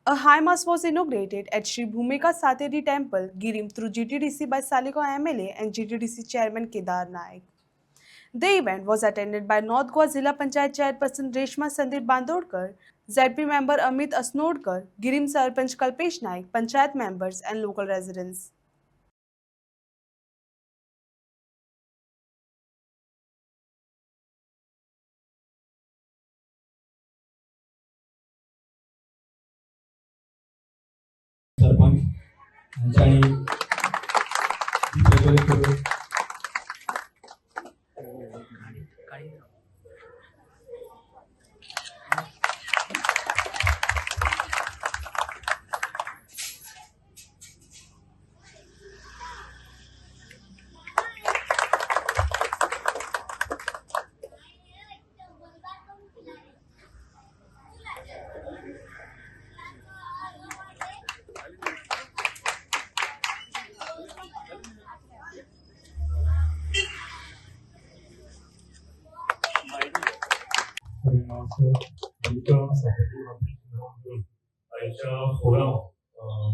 A high mass was inaugurated at Sri Bhumika Sateri Temple, Girim, through GTDC by Saliko MLA and GTDC Chairman Kedar Naik. The event was attended by North Goa Zilla Panchayat Chairperson Reshma Sandeep Bandodkar, ZP member Amit Asnodkar, Girim Sarpanch Kalpesh Naik, Panchayat members and local residents. Sarpanch यांच्यानी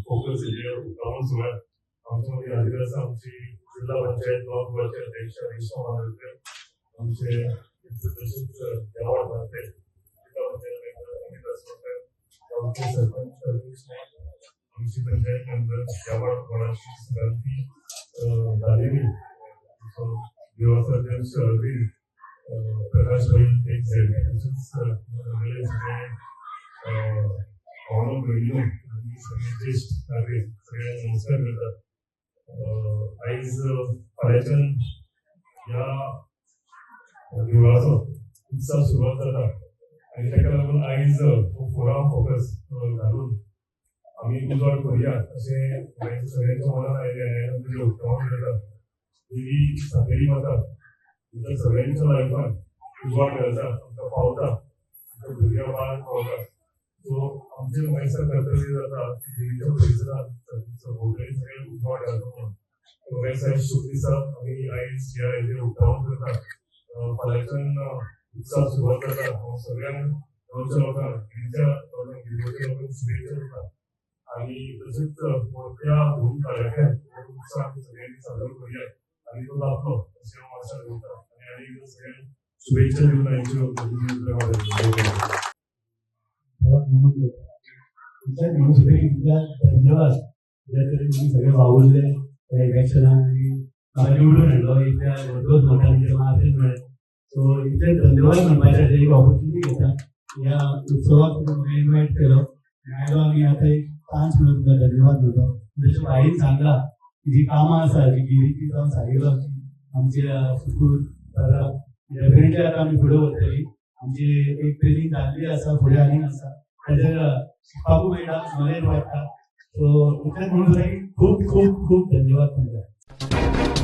focus ground सोहळ्यात आमच्यामध्ये आदिवासी आमची जिल्हा panchayat north गोवाचे अध्यक्ष रेश्मा बांदोडकर आमचे तसेच गावात राहते जिल्हा पंचायत अमित असनोडकर गावचे सरपंच सतीश नाईक आमची पंचायत मेंबर गावात वडाची क्रांती दादेवी दिवसाध्यक्ष अरविंद प्रकाश भाई एक झेडपी तसेच भावना बहिणी आणि सगळे ज्येष्ठ नागरिक सगळ्यांना नमस्कार करतात. आईज फाल्याच्यान ह्या दिवळाचो उत्सव सुरवात जाता आनी ताका लागून आयज फोरम फोकस घालून आमी उजवाड करुया अशें सगळ्यांच्या मनात आयलें आनी उक्तावण करता. देवी सातेरी माता तुमच्या सगळ्यांच्या लायफान उजवाड घालता आमकां पावता आमच्या भुरग्या बाळांक पावता. सो आमचे गोंयचं कर्तव्य जाता की देवीच्या परिसरात सगळे उजवाड घालता म्हणून गोंयच्या शुभ दिसा आमी आयज ह्या हेजेर उक्तावण करता. फाल्यांच्यान उत्सव सुरवात जाता. हांव सगळ्यांक गांवच्या लोकांक गिरीच्या लोकांक शुभेच्छा दिता आनी तशेंच मोठ्या धूम कार्यालयान उत्सव आमी सगळ्यांनी साजरो करुया आनी तो जातलो अशें हांव आशा करता आनी सगळ्यांक शुभेच्छा दिवन हांचे धन्यवाद सगळे वावुरले इलेक्शनान आणि म्हाका निवडून हाडलो इतल्या भरपूर मतांचे म्हाका मेळ्ळे. सो इतले धन्यवाद म्हणपाचे एक ऑपॉर्च्युनिटी घेता ह्या उत्सवाक तुमी इन्वायट केलो आयलो आमी आतां एक चान्स म्हणून तुमकां धन्यवाद म्हणटा. जशें भाईन सांगला जी कामां आसा जी गिरीची जावन सागेलो आमचे सुकूर डेफिनेटली आतां आमी फुडें वतली. आमची एक ट्रेनिंग जाल्ली आसा फुडें आनीक आसा ताजेर शिकपाकूय मेळटा नॉलेज वाडटा. सो इतलें म्हणून खूब खूब खूब धन्यवाद तुमकां.